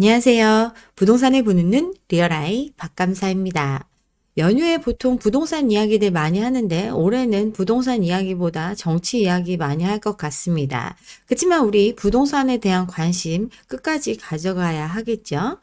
안녕하세요. 부동산을 보는 눈 리얼아이 박감사입니다. 연휴에 보통 부동산 이야기들 많이 하는데 올해는 부동산 이야기보다 정치 이야기 많이 할 것 같습니다. 그렇지만 우리 부동산에 대한 관심 끝까지 가져가야 하겠죠?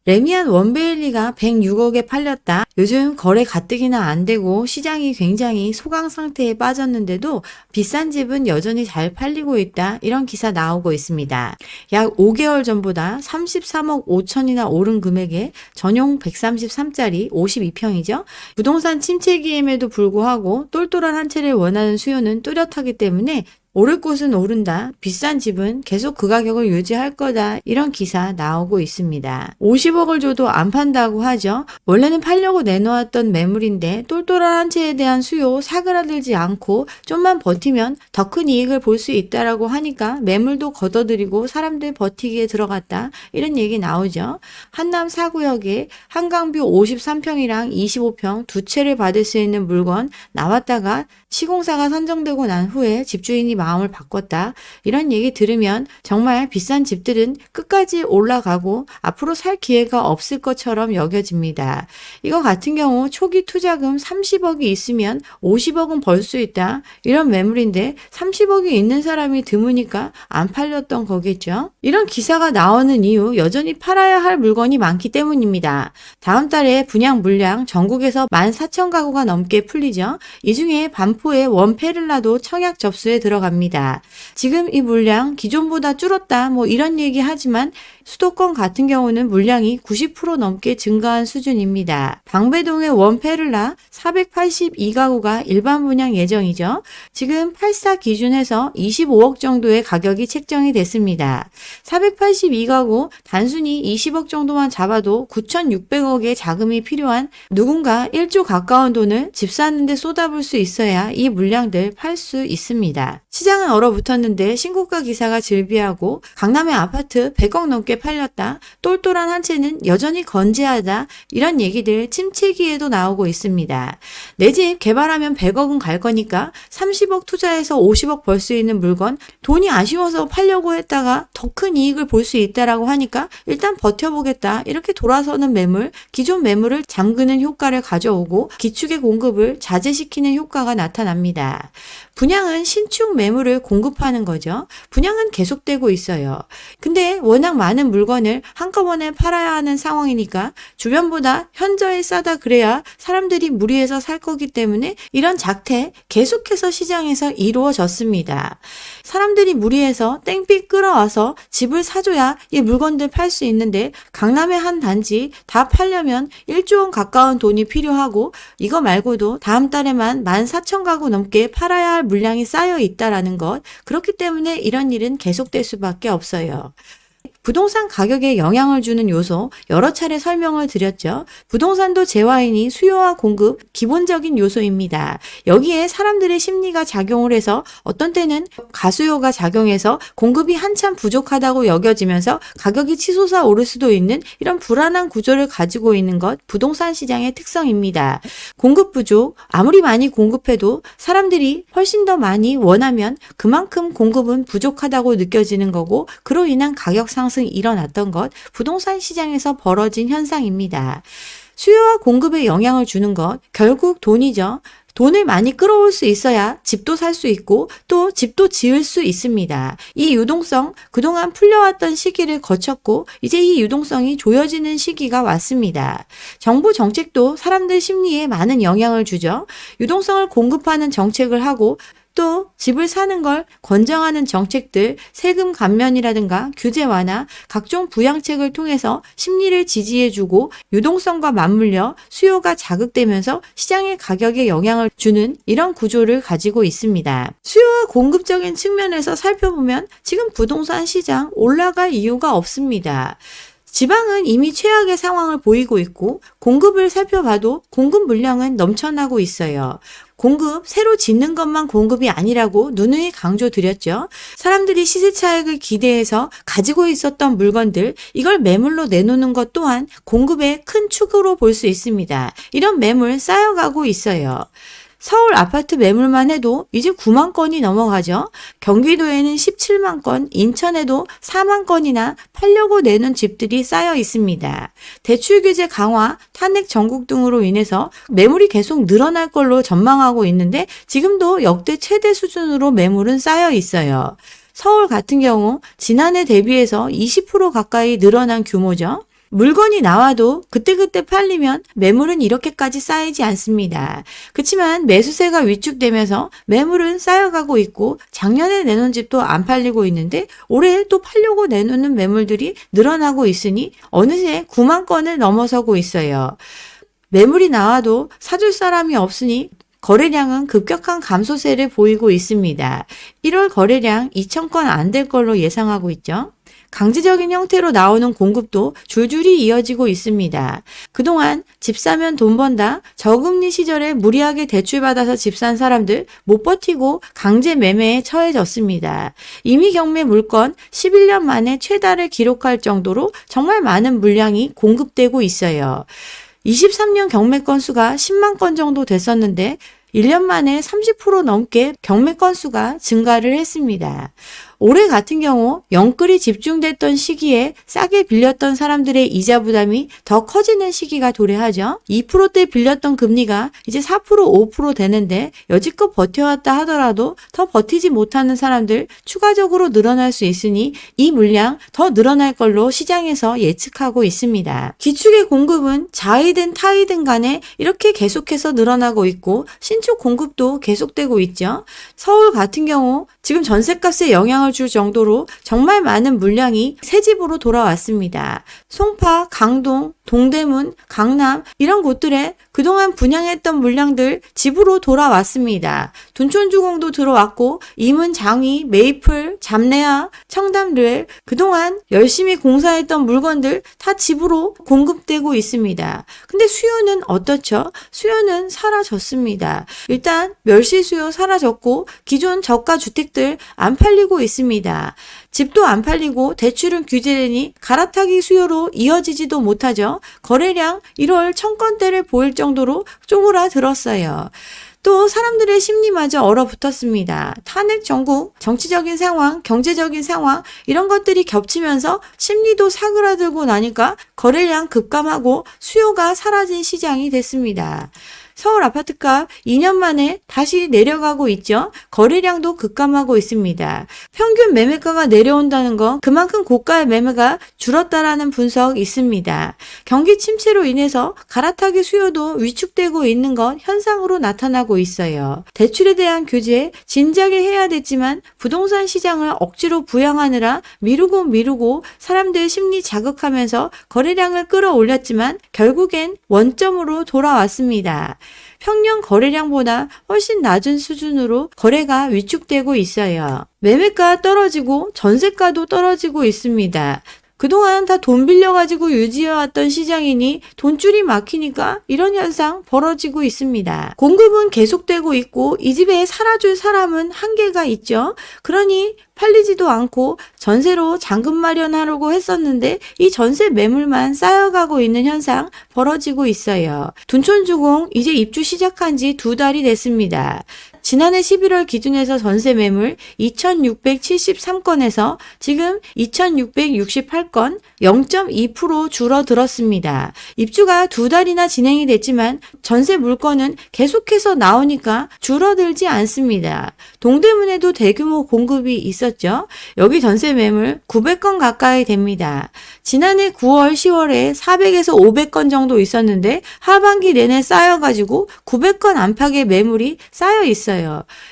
레미안 원베일리가 106억에 팔렸다. 요즘 거래 가뜩이나 안 되고 시장이 굉장히 소강 상태에 빠졌는데도 비싼 집은 여전히 잘 팔리고 있다. 이런 기사 나오고 있습니다. 약 5개월 전보다 33억 5천이나 오른 금액에 전용 133짜리 52평이죠. 부동산 침체기임에도 불구하고 똘똘한 한 채를 원하는 수요는 뚜렷하기 때문에 오를 곳은 오른다. 비싼 집은 계속 그 가격을 유지할 거다. 이런 기사 나오고 있습니다. 50억을 줘도 안 판다고 하죠. 원래는 팔려고 내놓았던 매물인데 똘똘한 한 채에 대한 수요 사그라들지 않고 좀만 버티면 더 큰 이익을 볼 수 있다라고 하니까 매물도 걷어들이고 사람들 버티기에 들어갔다. 이런 얘기 나오죠. 한남 4구역에 한강뷰 53평이랑 25평 두 채를 받을 수 있는 물건 나왔다가 시공사가 선정되고 난 후에 집주인이 마음을 바꿨다. 이런 얘기 들으면 정말 비싼 집들은 끝까지 올라가고 앞으로 살 기회가 없을 것처럼 여겨집니다. 이거 같은 경우 초기 투자금 30억이 있으면 50억은 벌 수 있다. 이런 매물인데 30억이 있는 사람이 드무니까 안 팔렸던 거겠죠. 이런 기사가 나오는 이유 여전히 팔아야 할 물건이 많기 때문입니다. 다음 달에 분양 물량 전국에서 14,000가구가 넘게 풀리죠. 이 중에 반포의 원페를라도 청약 접수에 들어갑니다. 지금 이 물량 기존보다 줄었다 이런 얘기 하지만 수도권 같은 경우는 물량이 90% 넘게 증가한 수준입니다. 방배동의 원페를라 482가구가 일반 분양 예정이죠. 지금 84 기준해서 25억 정도의 가격이 책정이 됐습니다. 482가구 단순히 20억 정도만 잡아도 9,600억의 자금이 필요한 누군가 1조 가까운 돈을 집 사는 데 쏟아볼 수 있어야 이 물량들 팔 수 있습니다. 시장은 얼어붙었는데 신고가 기사가 즐비하고 강남의 아파트 100억 넘게 팔렸다. 똘똘한 한 채는 여전히 건재하다. 이런 얘기들 침체기에도 나오고 있습니다. 내 집 개발하면 100억은 갈 거니까 30억 투자해서 50억 벌 수 있는 물건 돈이 아쉬워서 팔려고 했다가 더 큰 이익을 볼 수 있다라고 하니까 일단 버텨보겠다. 이렇게 돌아서는 매물, 기존 매물을 잠그는 효과를 가져오고 기축의 공급을 자제시키는 효과가 나타납니다. 분양은 신축 매물을 공급하는 거죠. 분양은 계속되고 있어요. 근데 워낙 많은 물건을 한꺼번에 팔아야 하는 상황이니까 주변보다 현저히 싸다 그래야 사람들이 무리해서 살 거기 때문에 이런 작태 계속해서 시장에서 이루어졌습니다. 사람들이 무리해서 땡빛 끌어와서 집을 사줘야 이 물건들 팔 수 있는데 강남의 한 단지 다 팔려면 1조 원 가까운 돈이 필요하고 이거 말고도 다음 달에만 14,000가구 넘게 팔아야 할 물량이 쌓여 있다라는 것. 그렇기 때문에 이런 일은 계속될 수밖에 없어요. 부동산 가격에 영향을 주는 요소 여러 차례 설명을 드렸죠. 부동산도 재화이니 수요와 공급 기본적인 요소입니다. 여기에 사람들의 심리가 작용을 해서 어떤 때는 가수요가 작용해서 공급이 한참 부족하다고 여겨지면서 가격이 치솟아 오를 수도 있는 이런 불안한 구조를 가지고 있는 것 부동산 시장의 특성입니다. 공급 부족, 아무리 많이 공급해도 사람들이 훨씬 더 많이 원하면 그만큼 공급은 부족하다고 느껴지는 거고 그로 인한 가격 상승이 일어났던 것 부동산 시장에서 벌어진 현상입니다. 수요와 공급에 영향을 주는 것 결국 돈이죠. 돈을 많이 끌어올 수 있어야 집도 살 수 있고 또 집도 지을 수 있습니다. 이 유동성 그동안 풀려왔던 시기를 거쳤고 이제 이 유동성이 조여지는 시기가 왔습니다. 정부 정책도 사람들 심리에 많은 영향을 주죠. 유동성을 공급하는 정책을 하고 또 집을 사는 걸 권장하는 정책들, 세금 감면이라든가 규제 완화, 각종 부양책을 통해서 심리를 지지해주고 유동성과 맞물려 수요가 자극되면서 시장의 가격에 영향을 주는 이런 구조를 가지고 있습니다. 수요와 공급적인 측면에서 살펴보면 지금 부동산 시장 올라갈 이유가 없습니다. 지방은 이미 최악의 상황을 보이고 있고 공급을 살펴봐도 공급 물량은 넘쳐나고 있어요. 공급, 새로 짓는 것만 공급이 아니라고 누누이 강조드렸죠. 사람들이 시세 차익을 기대해서 가지고 있었던 물건들, 이걸 매물로 내놓는 것 또한 공급의 큰 축으로 볼 수 있습니다. 이런 매물 쌓여가고 있어요. 서울 아파트 매물만 해도 이제 9만 건이 넘어가죠. 경기도에는 17만 건, 인천에도 4만 건이나 팔려고 내는 집들이 쌓여 있습니다. 대출 규제 강화, 탄핵 전국 등으로 인해서 매물이 계속 늘어날 걸로 전망하고 있는데 지금도 역대 최대 수준으로 매물은 쌓여 있어요. 서울 같은 경우 지난해 대비해서 20% 가까이 늘어난 규모죠. 물건이 나와도 그때그때 팔리면 매물은 이렇게까지 쌓이지 않습니다. 그렇지만 매수세가 위축되면서 매물은 쌓여가고 있고 작년에 내놓은 집도 안 팔리고 있는데 올해 또 팔려고 내놓는 매물들이 늘어나고 있으니 어느새 9만 건을 넘어서고 있어요. 매물이 나와도 사줄 사람이 없으니 거래량은 급격한 감소세를 보이고 있습니다. 1월 거래량 2,000건 안 될 걸로 예상하고 있죠. 강제적인 형태로 나오는 공급도 줄줄이 이어지고 있습니다. 그동안 집 사면 돈 번다, 저금리 시절에 무리하게 대출받아서 집 산 사람들 못 버티고 강제 매매에 처해졌습니다. 이미 경매 물건 11년 만에 최다를 기록할 정도로 정말 많은 물량이 공급되고 있어요. 23년 경매 건수가 10만 건 정도 됐었는데 1년 만에 30% 넘게 경매 건수가 증가를 했습니다. 올해 같은 경우 영끌이 집중됐던 시기에 싸게 빌렸던 사람들의 이자 부담이 더 커지는 시기가 도래하죠. 2%대 빌렸던 금리가 이제 4%, 5% 되는데 여지껏 버텨왔다 하더라도 더 버티지 못하는 사람들 추가적으로 늘어날 수 있으니 이 물량 더 늘어날 걸로 시장에서 예측하고 있습니다. 기축의 공급은 자이든 타이든 간에 이렇게 계속해서 늘어나고 있고 신축 공급도 계속되고 있죠. 서울 같은 경우 지금 전셋값에 영향을 줄 정도로 정말 많은 물량이 새 집으로 돌아왔습니다. 송파, 강동, 동대문, 강남 이런 곳들에 그동안 분양했던 물량들 집으로 돌아왔습니다. 둔촌주공도 들어왔고 이문, 장위, 메이플, 잡내화, 청담르엘 그동안 열심히 공사했던 물건들 다 집으로 공급되고 있습니다. 근데 수요는 어떻죠? 수요는 사라졌습니다. 일단 멸시 수요 사라졌고 기존 저가 주택들 안 팔리고 있습니다. 집도 안 팔리고 대출은 규제되니 갈아타기 수요로 이어지지도 못하죠. 거래량 1월 1000건대를 보일 정도로 쪼그라들었어요. 또 사람들의 심리마저 얼어붙었습니다. 탄핵 전국, 정치적인 상황, 경제적인 상황 이런 것들이 겹치면서 심리도 사그라들고 나니까 거래량 급감하고 수요가 사라진 시장이 됐습니다. 서울 아파트값 2년 만에 다시 내려가고 있죠. 거래량도 급감하고 있습니다. 평균 매매가가 내려온다는 건 그만큼 고가의 매매가 줄었다라는 분석 있습니다. 경기 침체로 인해서 갈아타기 수요도 위축되고 있는 것 현상으로 나타나고 있어요. 대출에 대한 규제 진작에 해야 됐지만 부동산 시장을 억지로 부양하느라 미루고 사람들 심리 자극하면서 거래량을 끌어올렸지만 결국엔 원점으로 돌아왔습니다. 평년 거래량보다 훨씬 낮은 수준으로 거래가 위축되고 있어요. 매매가 떨어지고 전세가도 떨어지고 있습니다. 그동안 다 돈 빌려가지고 유지해왔던 시장이니 돈줄이 막히니까 이런 현상 벌어지고 있습니다. 공급은 계속되고 있고 이 집에 살아줄 사람은 한계가 있죠. 그러니 팔리지도 않고 전세로 잔금 마련하려고 했었는데 이 전세 매물만 쌓여가고 있는 현상 벌어지고 있어요. 둔촌주공 이제 입주 시작한 지 2달이 됐습니다. 지난해 11월 기준에서 전세 매물 2,673건에서 지금 2,668건 0.2% 줄어들었습니다. 입주가 2달이나 진행이 됐지만 전세 물건은 계속해서 나오니까 줄어들지 않습니다. 동대문에도 대규모 공급이 있었죠. 여기 전세 매물 900건 가까이 됩니다. 지난해 9월, 10월에 400에서 500건 정도 있었는데 하반기 내내 쌓여가지고 900건 안팎의 매물이 쌓여 있어요.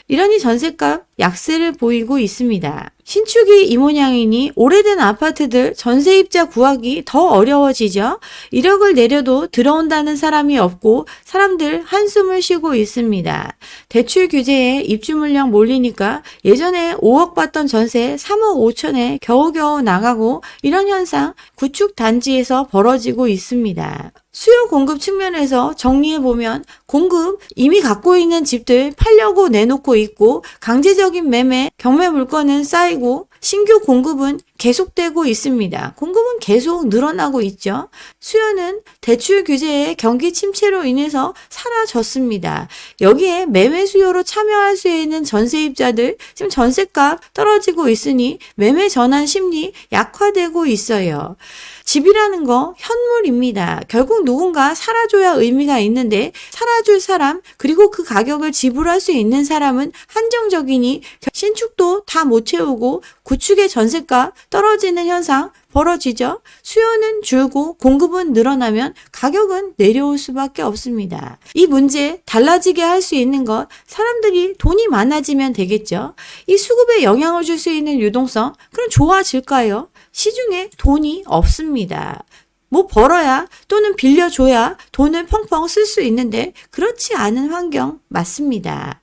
이러니 전세값 약세를 보이고 있습니다. 신축이 이 모양이니 오래된 아파트들 전세입자 구하기 더 어려워지죠. 1억을 내려도 들어온다는 사람이 없고 사람들 한숨을 쉬고 있습니다. 대출 규제에 입주 물량 몰리니까 예전에 5억 받던 전세 3억 5천에 겨우겨우 나가고 이런 현상 구축 단지에서 벌어지고 있습니다. 수요 공급 측면에서 정리해보면 공급 이미 갖고 있는 집들 팔려고 내놓고 있고 강제적인 매매, 경매 물건은 쌓이고 신규 공급은 계속되고 있습니다. 공급은 계속 늘어나고 있죠. 수요는 대출 규제의 경기 침체로 인해서 사라졌습니다. 여기에 매매 수요로 참여할 수 있는 전세입자들 지금 전세값 떨어지고 있으니 매매 전환 심리 약화되고 있어요. 집이라는 거 현물입니다. 결국 누군가 살아줘야 의미가 있는데 살아줄 사람 그리고 그 가격을 지불할 수 있는 사람은 한정적이니 신축도 다 못 채우고 구축의 전세가 떨어지는 현상 벌어지죠. 수요는 줄고 공급은 늘어나면 가격은 내려올 수밖에 없습니다. 이 문제 달라지게 할 수 있는 것 사람들이 돈이 많아지면 되겠죠. 이 수급에 영향을 줄 수 있는 유동성 그럼 좋아질까요? 시중에 돈이 없습니다. 뭐 벌어야 또는 빌려줘야 돈을 펑펑 쓸 수 있는데 그렇지 않은 환경 맞습니다.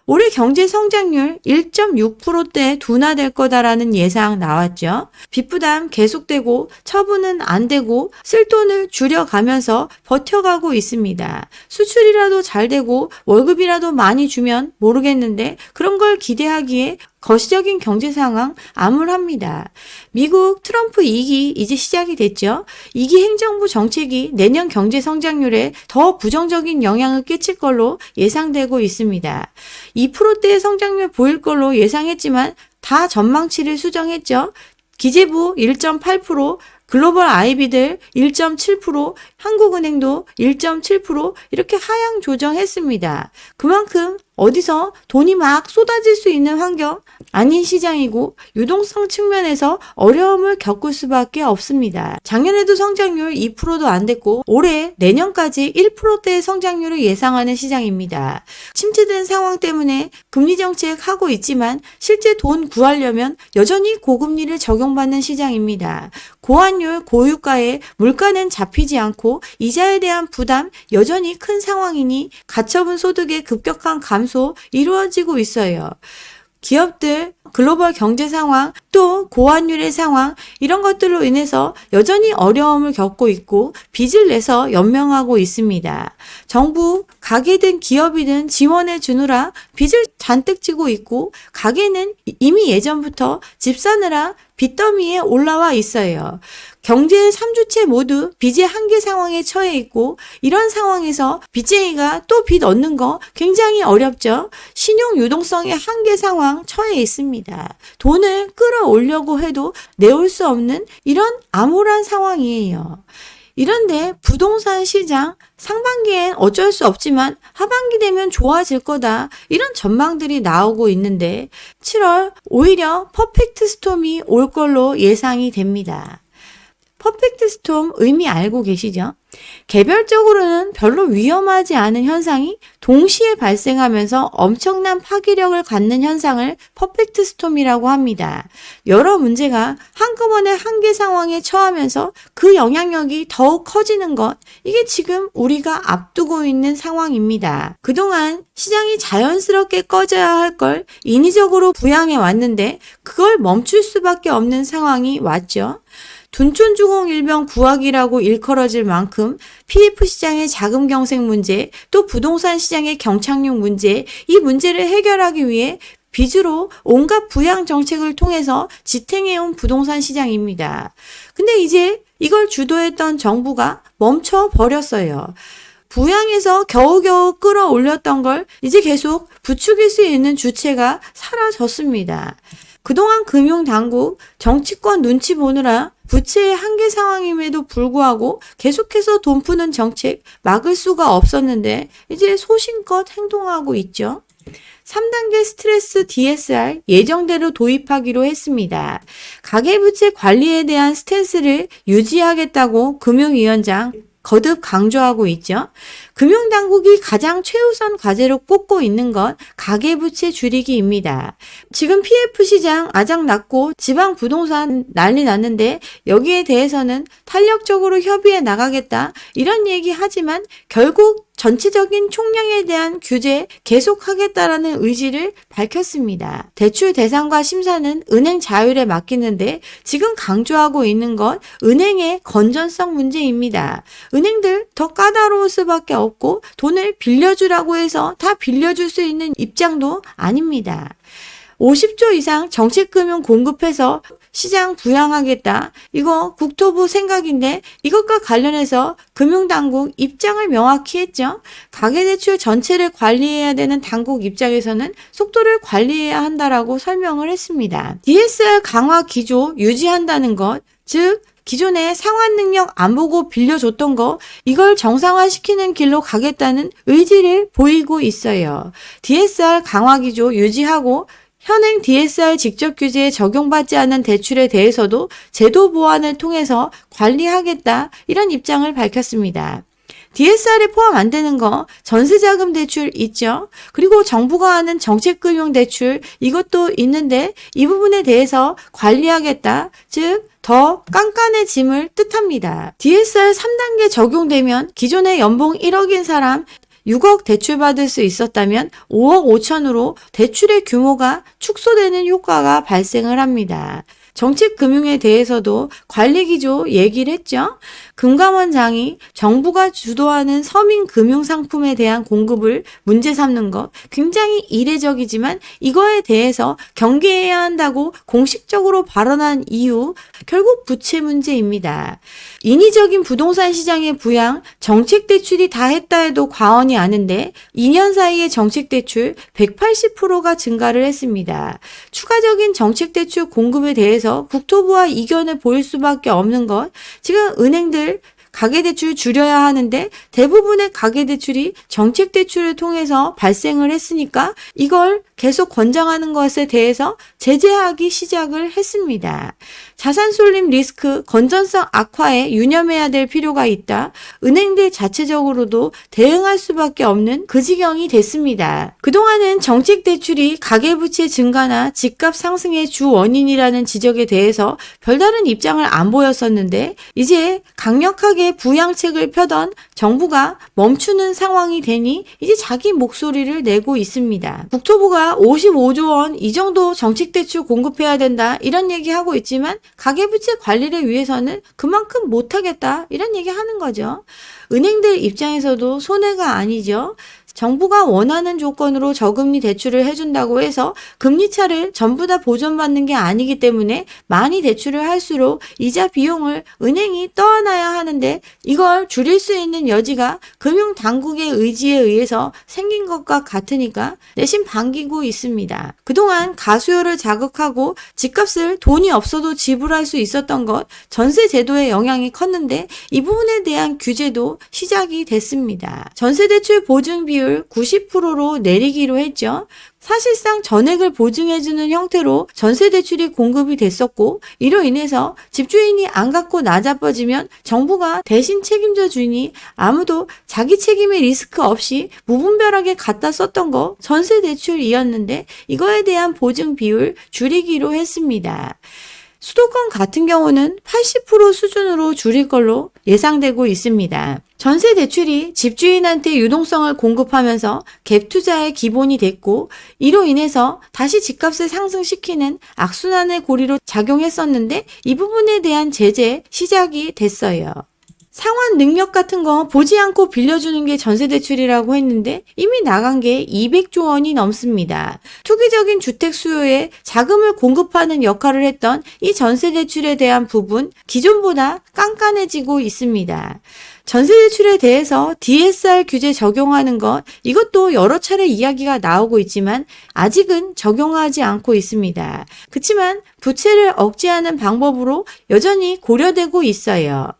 올해 경제 성장률 1.6%대 둔화될 거다라는 예상 나왔죠. 빚 부담 계속되고 처분은 안 되고 쓸 돈을 줄여가면서 버텨가고 있습니다. 수출이라도 잘 되고 월급이라도 많이 주면 모르겠는데 그런 걸 기대하기에 거시적인 경제 상황 암울합니다. 미국 트럼프 2기 이제 시작이 됐죠. 2기 행정부 정책이 내년 경제 성장률에 더 부정적인 영향을 끼칠 걸로 예상되고 있습니다. 2%대의 성장률 보일 걸로 예상했지만 다 전망치를 수정했죠. 기재부 1.8%, 글로벌 IB들 1.7%, 한국은행도 1.7% 이렇게 하향 조정했습니다. 그만큼 어디서 돈이 막 쏟아질 수 있는 환경 아닌 시장이고 유동성 측면에서 어려움을 겪을 수밖에 없습니다. 작년에도 성장률 2%도 안 됐고 올해 내년까지 1%대의 성장률을 예상하는 시장입니다. 침체된 상황 때문에 금리 정책 하고 있지만 실제 돈 구하려면 여전히 고금리를 적용받는 시장입니다. 고환율, 고유가에 물가는 잡히지 않고 이자에 대한 부담 여전히 큰 상황이니 가처분 소득의 급격한 감소 이루어지고 있어요. 기업들, 글로벌 경제 상황, 또 고환율의 상황 이런 것들로 인해서 여전히 어려움을 겪고 있고 빚을 내서 연명하고 있습니다. 정부, 가게든 기업이든 지원해 주느라 빚을 잔뜩 지고 있고 가게는 이미 예전부터 집 사느라 빚더미에 올라와 있어요. 경제 3주체 모두 빚의 한계 상황에 처해 있고 이런 상황에서 빚쟁이가 또 빚 얻는 거 굉장히 어렵죠. 신용 유동성의 한계 상황 처해 있습니다. 돈을 끌어올려고 해도 내올 수 없는 이런 암울한 상황이에요. 이런데 부동산 시장 상반기엔 어쩔 수 없지만 하반기 되면 좋아질 거다 이런 전망들이 나오고 있는데 7월 오히려 퍼펙트 스톰이 올 걸로 예상이 됩니다. 퍼펙트 스톰 의미 알고 계시죠? 개별적으로는 별로 위험하지 않은 현상이 동시에 발생하면서 엄청난 파괴력을 갖는 현상을 퍼펙트 스톰이라고 합니다. 여러 문제가 한꺼번에 한계 상황에 처하면서 그 영향력이 더욱 커지는 것, 이게 지금 우리가 앞두고 있는 상황입니다. 그동안 시장이 자연스럽게 꺼져야 할 걸 인위적으로 부양해 왔는데 그걸 멈출 수밖에 없는 상황이 왔죠. 둔촌주공일병 구하기라고 일컬어질 만큼 PF 시장의 자금 경색 문제, 또 부동산 시장의 경착륙 문제, 이 문제를 해결하기 위해 빚으로 온갖 부양 정책을 통해서 지탱해온 부동산 시장입니다. 근데 이제 이걸 주도했던 정부가 멈춰버렸어요. 부양해서 겨우겨우 끌어올렸던 걸 이제 계속 부추길 수 있는 주체가 사라졌습니다. 그동안 금융당국, 정치권 눈치 보느라 부채의 한계 상황임에도 불구하고 계속해서 돈 푸는 정책 막을 수가 없었는데 이제 소신껏 행동하고 있죠. 3단계 스트레스 DSR 예정대로 도입하기로 했습니다. 가계부채 관리에 대한 스탠스를 유지하겠다고 금융위원장 거듭 강조하고 있죠. 금융당국이 가장 최우선 과제로 꼽고 있는 건 가계부채 줄이기입니다. 지금 PF 시장 아작났고 지방 부동산 난리 났는데 여기에 대해서는 탄력적으로 협의해 나가겠다 이런 얘기 하지만 결국 전체적인 총량에 대한 규제 계속하겠다라는 의지를 밝혔습니다. 대출 대상과 심사는 은행 자율에 맡기는데 지금 강조하고 있는 건 은행의 건전성 문제입니다. 은행들 더 까다로울 수밖에 없고 돈을 빌려주라고 해서 다 빌려줄 수 있는 입장도 아닙니다. 50조 이상 정책금융 공급해서 시장 부양하겠다. 이거 국토부 생각인데 이것과 관련해서 금융당국 입장을 명확히 했죠. 가계대출 전체를 관리해야 되는 당국 입장에서는 속도를 관리해야 한다라고 설명을 했습니다. DSR 강화 기조 유지한다는 것, 즉 기존에 상환 능력 안 보고 빌려줬던 거 이걸 정상화시키는 길로 가겠다는 의지를 보이고 있어요. DSR 강화 기조 유지하고 현행 DSR 직접 규제에 적용받지 않는 대출에 대해서도 제도 보완을 통해서 관리하겠다 이런 입장을 밝혔습니다. DSR에 포함 안 되는 거 전세자금 대출 있죠. 그리고 정부가 하는 정책금융 대출 이것도 있는데 이 부분에 대해서 관리하겠다. 즉 더 깐깐해짐을 뜻합니다. DSR 3단계 적용되면 기존에 연봉 1억인 사람 6억 대출받을 수 있었다면 5억 5천으로 대출의 규모가 축소되는 효과가 발생을 합니다. 정책금융에 대해서도 관리기조 얘기를 했죠. 금감원장이 정부가 주도하는 서민금융상품에 대한 공급을 문제 삼는 것 굉장히 이례적이지만 이거에 대해서 경계해야 한다고 공식적으로 발언한 이유 결국 부채 문제입니다. 인위적인 부동산 시장의 부양, 정책대출이 다 했다 해도 과언이 아닌데 2년 사이에 정책대출 180%가 증가를 했습니다. 추가적인 정책대출 공급에 대해서 국토부와 이견을 보일 수밖에 없는 것, 지금 은행들 가계대출 줄여야 하는데 대부분의 가계대출이 정책대출을 통해서 발생을 했으니까 이걸 계속 권장하는 것에 대해서 제재하기 시작을 했습니다. 자산 쏠림 리스크, 건전성 악화에 유념해야 될 필요가 있다. 은행들 자체적으로도 대응할 수밖에 없는 그 지경이 됐습니다. 그동안은 정책대출이 가계부채 증가나 집값 상승의 주 원인이라는 지적에 대해서 별다른 입장을 안 보였었는데 이제 강력하게 부양책을 펴던 정부가 멈추는 상황이 되니 이제 자기 목소리를 내고 있습니다. 국토부가 55조 원 이 정도 정책대출 공급해야 된다 이런 얘기하고 있지만 가계부채 관리를 위해서는 그만큼 못하겠다 이런 얘기 하는 거죠. 은행들 입장에서도 손해가 아니죠. 정부가 원하는 조건으로 저금리 대출을 해준다고 해서 금리차를 전부 다 보전받는 게 아니기 때문에 많이 대출을 할수록 이자 비용을 은행이 떠안아야 하는데 이걸 줄일 수 있는 여지가 금융당국의 의지에 의해서 생긴 것과 같으니까 내심 반기고 있습니다. 그동안 가수요를 자극하고 집값을 돈이 없어도 지불할 수 있었던 것 전세 제도의 영향이 컸는데 이 부분에 대한 규제도 시작이 됐습니다. 전세대출 보증 비율 90%로 내리기로 했죠. 사실상 전액을 보증해주는 형태로 전세대출이 공급이 됐었고 이로 인해서 집주인이 안 갚고 나자빠지면 정부가 대신 책임져 주니 아무도 자기 책임의 리스크 없이 무분별하게 갖다 썼던 거 전세대출이었는데 이거에 대한 보증 비율 줄이기로 했습니다. 수도권 같은 경우는 80% 수준으로 줄일 걸로 예상되고 있습니다. 전세 대출이 집주인한테 유동성을 공급하면서 갭 투자의 기본이 됐고 이로 인해서 다시 집값을 상승시키는 악순환의 고리로 작용했었는데 이 부분에 대한 제재 시작이 됐어요. 상환 능력 같은 거 보지 않고 빌려주는 게 전세대출이라고 했는데 이미 나간 게 200조 원이 넘습니다. 투기적인 주택 수요에 자금을 공급하는 역할을 했던 이 전세대출에 대한 부분 기존보다 깐깐해지고 있습니다. 전세대출에 대해서 DSR 규제 적용하는 것 이것도 여러 차례 이야기가 나오고 있지만 아직은 적용하지 않고 있습니다. 그렇지만 부채를 억제하는 방법으로 여전히 고려되고 있어요.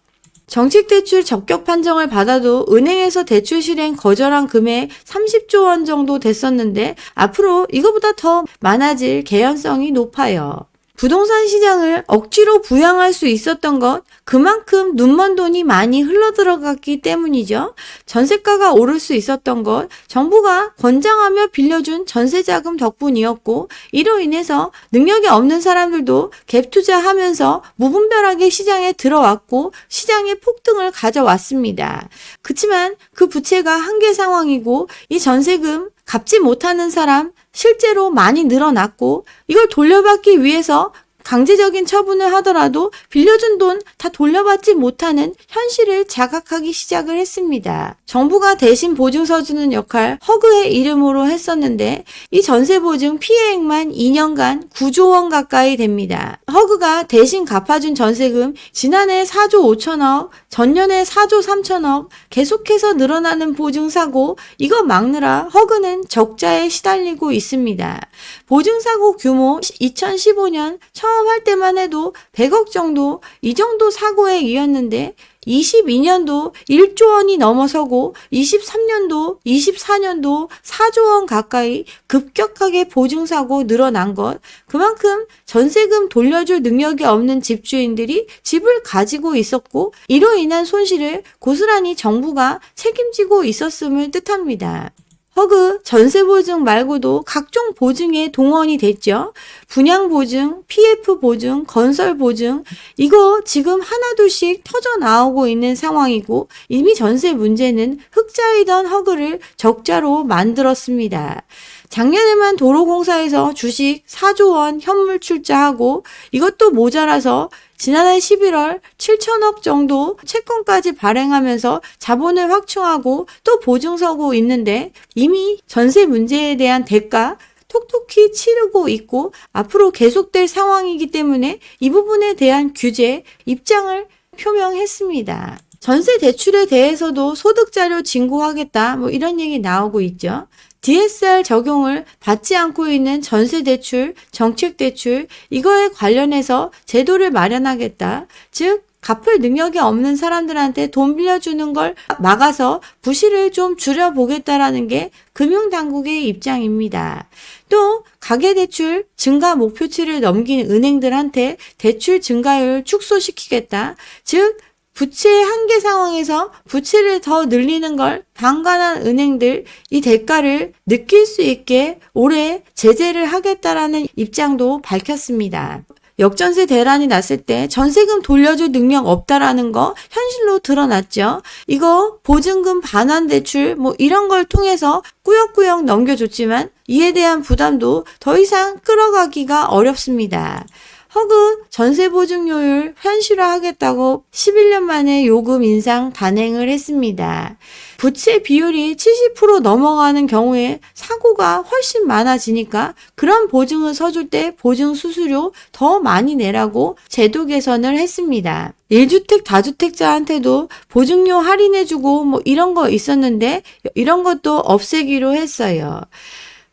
정책대출 적격 판정을 받아도 은행에서 대출 실행 거절한 금액 30조 원 정도 됐었는데 앞으로 이거보다 더 많아질 개연성이 높아요. 부동산 시장을 억지로 부양할 수 있었던 것 그만큼 눈먼 돈이 많이 흘러들어갔기 때문이죠. 전세가가 오를 수 있었던 것 정부가 권장하며 빌려준 전세자금 덕분이었고 이로 인해서 능력이 없는 사람들도 갭 투자하면서 무분별하게 시장에 들어왔고 시장의 폭등을 가져왔습니다. 그렇지만 그 부채가 한계 상황이고 이 전세금 갚지 못하는 사람 실제로 많이 늘어났고 이걸 돌려받기 위해서 강제적인 처분을 하더라도 빌려준 돈 다 돌려받지 못하는 현실을 자각하기 시작을 했습니다. 정부가 대신 보증서 주는 역할 허그의 이름으로 했었는데 이 전세보증 피해액만 2년간 9조 원 가까이 됩니다. 허그가 대신 갚아준 전세금 지난해 4조 5천억, 전년에 4조 3천억, 계속해서 늘어나는 보증사고 이거 막느라 허그는 적자에 시달리고 있습니다. 보증사고 규모 2015년 처음 할 때만 해도 100억 정도, 이 정도 사고액이었는데 22년도 1조 원이 넘어서고 23년도, 24년도 4조 원 가까이 급격하게 보증사고 늘어난 것, 그만큼 전세금 돌려줄 능력이 없는 집주인들이 집을 가지고 있었고 이로 인한 손실을 고스란히 정부가 책임지고 있었음을 뜻합니다. 허그 전세보증 말고도 각종 보증에 동원이 됐죠. 분양보증, PF보증, 건설보증 이거 지금 하나둘씩 터져 나오고 있는 상황이고 이미 전세 문제는 흑자이던 허그를 적자로 만들었습니다. 작년에만 도로공사에서 주식 4조 원 현물 출자하고 이것도 모자라서 지난해 11월 7천억 정도 채권까지 발행하면서 자본을 확충하고 또 보증서고 있는데 이미 전세 문제에 대한 대가 톡톡히 치르고 있고 앞으로 계속될 상황이기 때문에 이 부분에 대한 규제 입장을 표명했습니다. 전세 대출에 대해서도 소득자료 신고하겠다 이런 얘기 나오고 있죠. DSR 적용을 받지 않고 있는 전세대출, 정책대출 이거에 관련해서 제도를 마련하겠다. 즉 갚을 능력이 없는 사람들한테 돈 빌려주는 걸 막아서 부실을 좀 줄여보겠다라는 게 금융당국의 입장입니다. 또 가계대출 증가 목표치를 넘긴 은행들한테 대출 증가율 축소시키겠다. 즉 부채 한계 상황에서 부채를 더 늘리는 걸 방관한 은행들 이 대가를 느낄 수 있게 올해 제재를 하겠다라는 입장도 밝혔습니다. 역전세 대란이 났을 때 전세금 돌려줄 능력 없다라는 거 현실로 드러났죠. 이거 보증금 반환 대출 이런 걸 통해서 꾸역꾸역 넘겨줬지만 이에 대한 부담도 더 이상 끌어가기가 어렵습니다. 허그 전세보증료율 현실화하겠다고 11년 만에 요금 인상 단행을 했습니다. 부채 비율이 70% 넘어가는 경우에 사고가 훨씬 많아지니까 그런 보증을 서줄 때 보증 수수료 더 많이 내라고 제도 개선을 했습니다. 1주택 다주택자한테도 보증료 할인해주고 이런 거 있었는데 이런 것도 없애기로 했어요.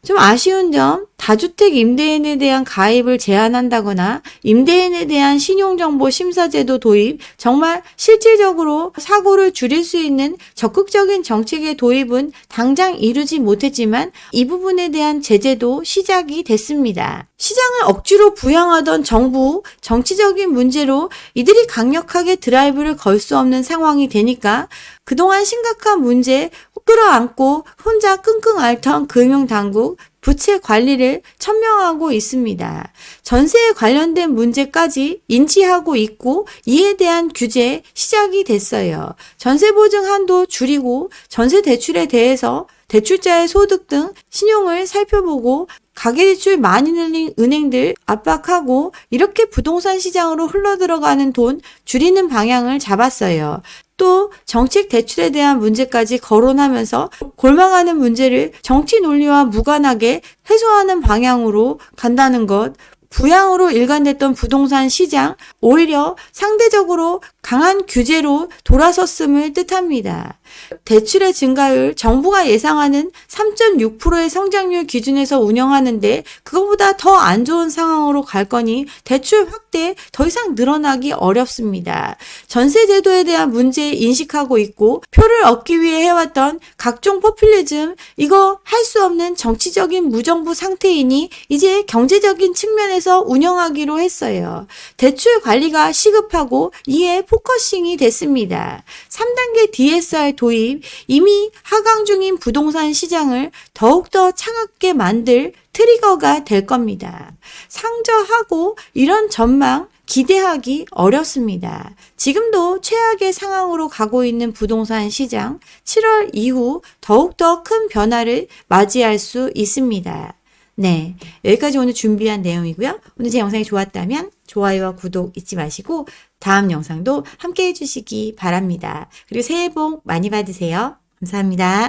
좀 아쉬운 점, 다주택 임대인에 대한 가입을 제한한다거나 임대인에 대한 신용정보 심사제도 도입, 정말 실질적으로 사고를 줄일 수 있는 적극적인 정책의 도입은 당장 이루지 못했지만 이 부분에 대한 제재도 시작이 됐습니다. 시장을 억지로 부양하던 정부, 정치적인 문제로 이들이 강력하게 드라이브를 걸 수 없는 상황이 되니까 그동안 심각한 문제 끌어안고 혼자 끙끙 앓던 금융당국, 부채 관리를 천명하고 있습니다. 전세에 관련된 문제까지 인지하고 있고 이에 대한 규제 시작이 됐어요. 전세보증 한도 줄이고 전세 대출에 대해서 대출자의 소득 등 신용을 살펴보고 가계대출 많이 늘린 은행들 압박하고 이렇게 부동산 시장으로 흘러들어가는 돈 줄이는 방향을 잡았어요. 또 정책 대출에 대한 문제까지 거론하면서 골망하는 문제를 정치 논리와 무관하게 해소하는 방향으로 간다는 것, 부양으로 일관됐던 부동산 시장 오히려 상대적으로 강한 규제로 돌아섰음을 뜻합니다. 대출의 증가율 정부가 예상하는 3.6%의 성장률 기준에서 운영하는데 그거보다 더 안 좋은 상황으로 갈 거니 대출 확대 더 이상 늘어나기 어렵습니다. 전세 제도에 대한 문제 인식하고 있고 표를 얻기 위해 해왔던 각종 포퓰리즘 이거 할 수 없는 정치적인 무정부 상태이니 이제 경제적인 측면에서 운영하기로 했어요. 대출 관리가 시급하고 이에 포커싱이 됐습니다. 3단계 DSR 도입, 이미 하강 중인 부동산 시장을 더욱더 차갑게 만들 트리거가 될 겁니다. 상저하고 이런 전망 기대하기 어렵습니다. 지금도 최악의 상황으로 가고 있는 부동산 시장 7월 이후 더욱더 큰 변화를 맞이할 수 있습니다. 네, 여기까지 오늘 준비한 내용이고요. 오늘 제 영상이 좋았다면 좋아요와 구독 잊지 마시고 다음 영상도 함께 해주시기 바랍니다. 그리고 새해 복 많이 받으세요. 감사합니다.